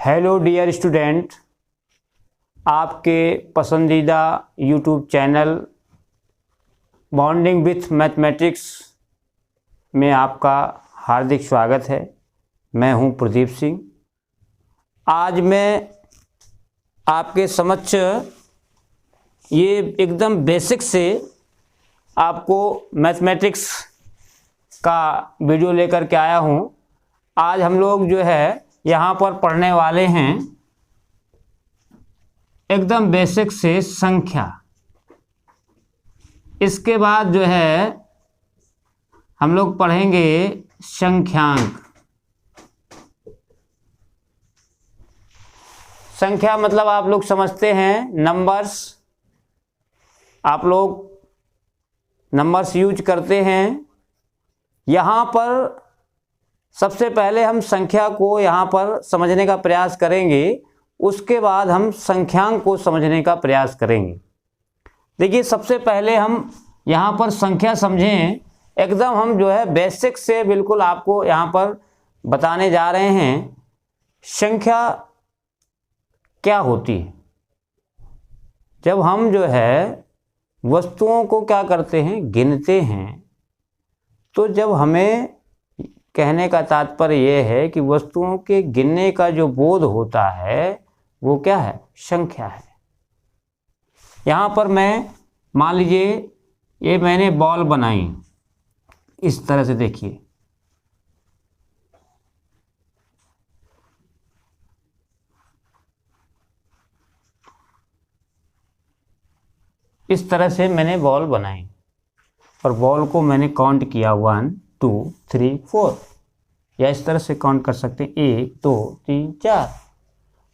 Hello dear student, आपके पसंदीदा YouTube channel bonding with mathematics में आपका हार्दिक स्वागत है। मैं हूं प्रदीप सिंह। आज मैं आपके समक्ष ये एकदम बेसिक से आपको मैथमेटिक्स का वीडियो लेकर के आया हूं। आज हम लोग जो है यहाँ पर पढ़ने वाले हैं एकदम बेसिक से संख्या। इसके बाद जो है हम लोग पढ़ेंगे संख्यांक। संख्या मतलब आप लोग समझते हैं नंबर्स, आप लोग नंबर्स यूज करते हैं। यहाँ पर सबसे पहले हम संख्या को यहाँ पर समझने का प्रयास करेंगे, उसके बाद हम संख्यांक को समझने का प्रयास करेंगे। देखिए, सबसे पहले हम यहाँ पर संख्या समझें। एकदम हम जो है बेसिक से बिल्कुल आपको यहाँ पर बताने जा रहे हैं संख्या क्या होती है। जब हम जो है वस्तुओं को क्या करते हैं, गिनते हैं, तो जब हमें कहने का तात्पर्य यह है कि वस्तुओं के गिनने का जो बोध होता है वो क्या है, संख्या है। यहाँ पर मैं मान लीजिए ये मैंने बॉल बनाई, इस तरह से देखिए, इस तरह से मैंने बॉल बनाई और बॉल को मैंने काउंट किया 1 2 3 4, या इस तरह से काउंट कर सकते हैं 1 2 3 4।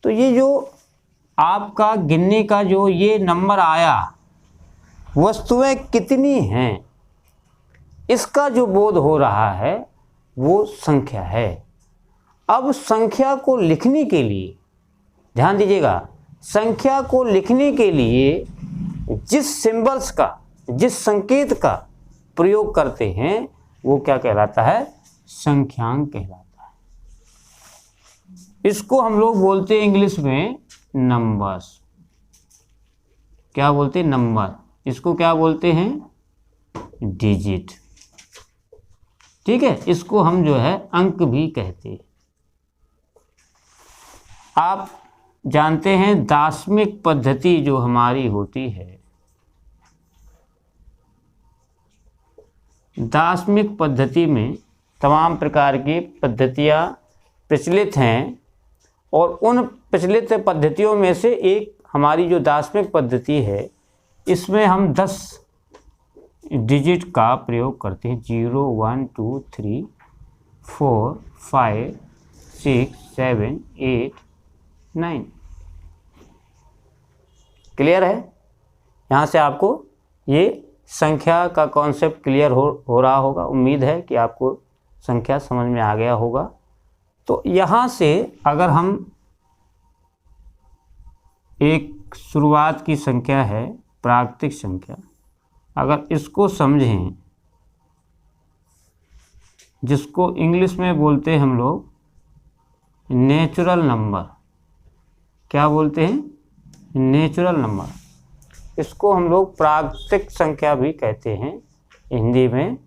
तो ये जो आपका गिनने का जो ये नंबर आया, वस्तुएं कितनी हैं, इसका जो बोध हो रहा है वो संख्या है। अब संख्या को लिखने के लिए ध्यान दीजिएगा, संख्या को लिखने के लिए जिस सिंबल्स का, जिस संकेत का प्रयोग करते हैं वो क्या कहलाता है, संख्यांक कहलाता है। इसको हम लोग बोलते हैं इंग्लिश में नंबर्स। क्या बोलते हैं, नंबर। इसको क्या बोलते हैं, डिजिट। ठीक है, इसको हम जो है अंक भी कहते हैं। आप जानते हैं दार्शनिक पद्धति जो हमारी होती है, दार्शनिक पद्धति में तमाम प्रकार की पद्धतियाँ प्रचलित हैं, और उन प्रचलित पद्धतियों में से एक हमारी जो दार्शनिक पद्धति है, इसमें हम 10 डिजिट का प्रयोग करते हैं। 0 1 2 3 4 5 6 7 8 9। क्लियर है? यहाँ से आपको ये संख्या का कॉन्सेप्ट क्लियर हो रहा होगा। उम्मीद है कि आपको संख्या समझ में आ गया होगा। तो यहाँ से अगर हम एक शुरुआत की संख्या है, प्राकृतिक संख्या, अगर इसको समझें, जिसको इंग्लिश में बोलते हैं हम लोग नेचुरल नंबर। क्या बोलते हैं, नेचुरल नंबर। इसको हम लोग प्राकृतिक संख्या भी कहते हैं हिंदी में।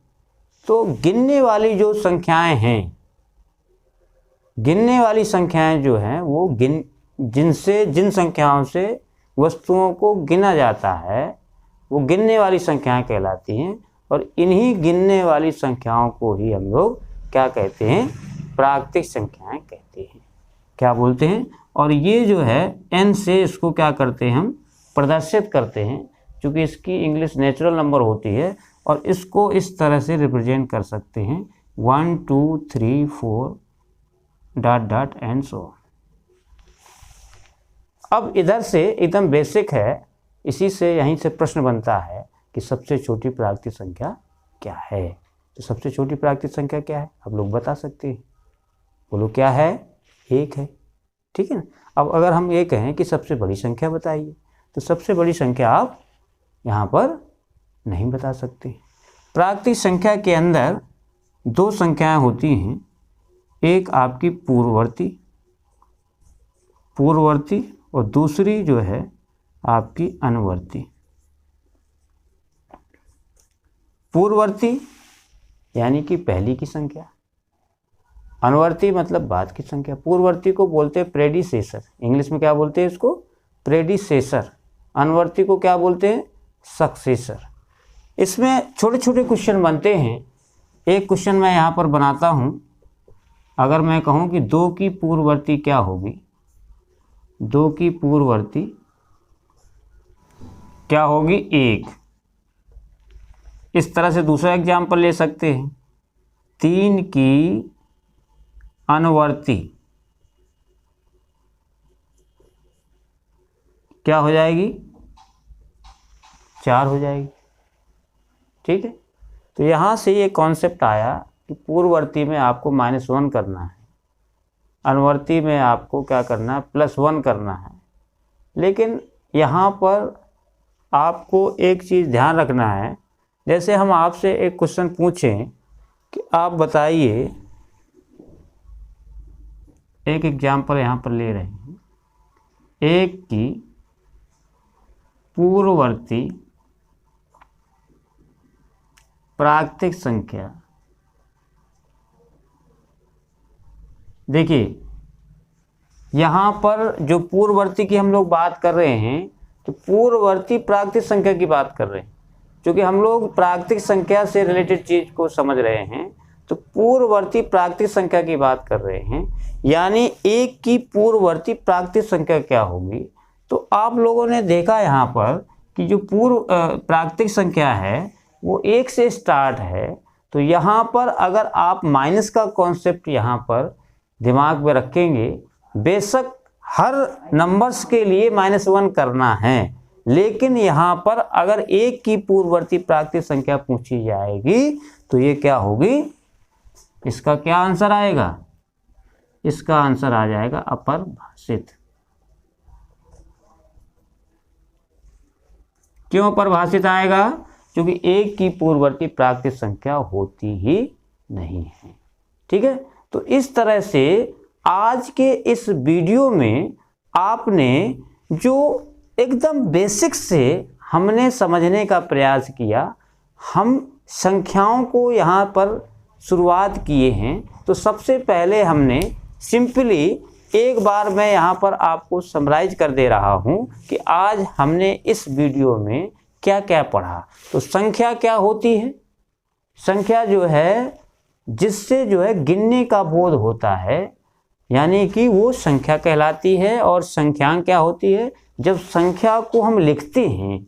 तो गिनने वाली जो संख्याएं हैं, गिनने वाली संख्याएं जो हैं वो जिन संख्याओं से वस्तुओं को गिना जाता है वो गिनने वाली संख्याएं कहलाती हैं। और इन्हीं गिनने वाली संख्याओं को ही हम लोग क्या कहते हैं, प्राकृतिक संख्याएं कहते हैं। क्या बोलते हैं? और ये जो है n से इसको क्या करते हैं, हम प्रदर्शित करते हैं, क्योंकि इसकी इंग्लिश नेचुरल नंबर होती है। और इसको इस तरह से रिप्रेजेंट कर सकते हैं 1 2 3 4 ... एंड सो। अब इधर से एकदम बेसिक है, इसी से यहीं से प्रश्न बनता है कि सबसे छोटी प्राकृतिक संख्या क्या है। तो सबसे छोटी प्राकृतिक संख्या क्या है, आप लोग बता सकते हैं। बोलो क्या है, 1 है। ठीक है ना। अब अगर हम ये कहें कि सबसे बड़ी संख्या बताइए, तो सबसे बड़ी संख्या आप यहाँ पर नहीं बता सकते। प्राकृतिक संख्या के अंदर 2 संख्याएं होती हैं, एक आपकी पूर्ववर्ती पूर्ववर्ती और दूसरी जो है आपकी अनुवर्ती। पूर्ववर्ती यानी कि पहली की संख्या, अनुवर्ती मतलब बाद की संख्या। पूर्ववर्ती को बोलते हैं प्रेडिसेसर, इंग्लिश में क्या बोलते हैं इसको, प्रेडिसेसर। अनुवर्ती को क्या बोलते हैं, सक्सेसर। इसमें छोटे छोटे क्वेश्चन बनते हैं। एक क्वेश्चन मैं यहाँ पर बनाता हूँ। अगर मैं कहूँ कि 2 की पूर्ववर्ती क्या होगी, 2 की पूर्ववर्ती क्या होगी, 1। इस तरह से दूसरा एग्जाम्पल ले सकते हैं, 3 की अनुवर्ती क्या हो जाएगी, 4 हो जाएगी। ठीक है, तो यहाँ से ये कॉन्सेप्ट आया कि पूर्ववर्ती में आपको -1 करना है, अनुवर्ती में आपको क्या करना है, +1 करना है। लेकिन यहाँ पर आपको एक चीज़ ध्यान रखना है, जैसे हम आपसे एक क्वेश्चन पूछें कि आप बताइए, एक एग्जाम्पल यहाँ पर ले रहे हैं, 1 की पूर्ववर्ती प्राकृतिक संख्या। देखिए यहाँ पर जो पूर्ववर्ती की हम लोग बात कर रहे हैं, तो पूर्ववर्ती प्राकृतिक संख्या की बात कर रहे हैं, क्योंकि हम लोग प्राकृतिक संख्या से रिलेटेड चीज को समझ रहे हैं। तो पूर्ववर्ती प्राकृतिक संख्या की बात कर रहे हैं, यानी 1 की पूर्ववर्ती प्राकृतिक संख्या क्या होगी। तो आप लोगों ने देखा यहाँ पर कि जो पूर्व प्राकृतिक संख्या है वो 1 से स्टार्ट है। तो यहाँ पर अगर आप माइनस का कॉन्सेप्ट यहाँ पर दिमाग में रखेंगे, बेशक हर नंबर्स के लिए -1 करना है, लेकिन यहाँ पर अगर 1 की पूर्ववर्ती प्राकृतिक संख्या पूछी जाएगी तो ये क्या होगी, इसका क्या आंसर आएगा, इसका आंसर आ जाएगा अपरिभाषित। क्यों अपरिभाषित आएगा, क्योंकि 1 की पूर्ववर्ती प्राकृतिक संख्या होती ही नहीं है। ठीक है, तो इस तरह से आज के इस वीडियो में आपने जो एकदम बेसिक से हमने समझने का प्रयास किया, हम संख्याओं को यहाँ पर शुरुआत किए हैं। तो सबसे पहले हमने सिंपली एक बार मैं यहाँ पर आपको समराइज कर दे रहा हूँ कि आज हमने इस वीडियो में क्या क्या पढ़ा। तो संख्या क्या होती है, संख्या जो है जिससे जो है गिनने का बोध होता है, यानी कि वो संख्या कहलाती है। और संख्याएं क्या होती है, जब संख्या को हम लिखते हैं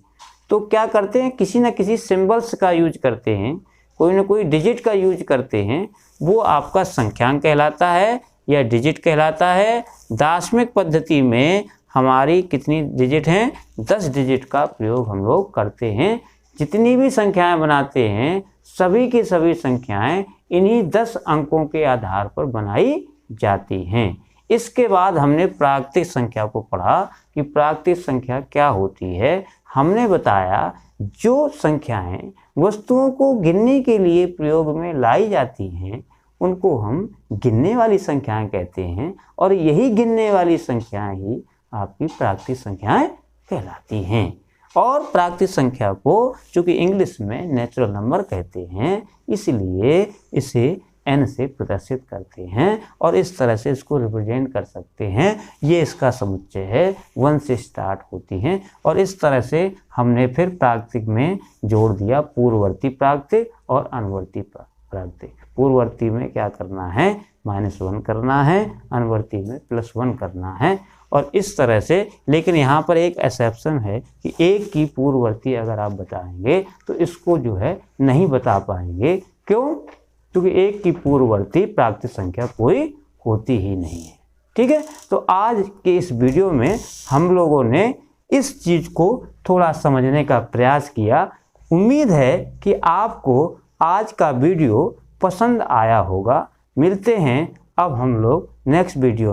तो क्या करते हैं, किसी न किसी सिंबल्स का यूज करते हैं, कोई ना कोई डिजिट का यूज करते हैं, वो आपका संख्यांक कहलाता है या डिजिट कहलाता है। दार्शनिक पद्धति में हमारी कितनी डिजिट हैं, 10 डिजिट का प्रयोग हम लोग करते हैं। जितनी भी संख्याएं बनाते हैं सभी की सभी संख्याएं इन्हीं 10 अंकों के आधार पर बनाई जाती हैं। इसके बाद हमने प्राकृतिक संख्या को पढ़ा कि प्राकृतिक संख्या क्या होती है। हमने बताया जो संख्याएं वस्तुओं को गिनने के लिए प्रयोग में लाई जाती हैं उनको हम गिनने वाली संख्याएं कहते हैं, और यही गिनने वाली संख्याएं ही आपकी प्राकृतिक संख्याएं कहलाती हैं। और प्राकृतिक संख्या को चूँकि इंग्लिश में नेचुरल नंबर कहते हैं, इसलिए इसे n से प्रदर्शित करते हैं और इस तरह से इसको रिप्रेजेंट कर सकते हैं। ये इसका समुच्चय है, 1 से स्टार्ट होती हैं। और इस तरह से हमने फिर प्राकृतिक में जोड़ दिया पूर्ववर्ती प्राकृतिक और अनुवर्ती प्राकृतिक। पूर्ववर्ती में क्या करना है, -1 करना है, अनुवर्ती में +1 करना है, और इस तरह से। लेकिन यहाँ पर एक एक्सेप्शन है कि 1 की पूर्ववर्ती अगर आप बताएंगे तो इसको जो है नहीं बता पाएंगे। क्यों, क्योंकि 1 की पूर्ववर्ती प्राकृतिक संख्या कोई होती ही नहीं है। ठीक है, तो आज के इस वीडियो में हम लोगों ने इस चीज़ को थोड़ा समझने का प्रयास किया। उम्मीद है कि आपको आज का वीडियो पसंद आया होगा। मिलते हैं अब हम लोग नेक्स्ट वीडियो में।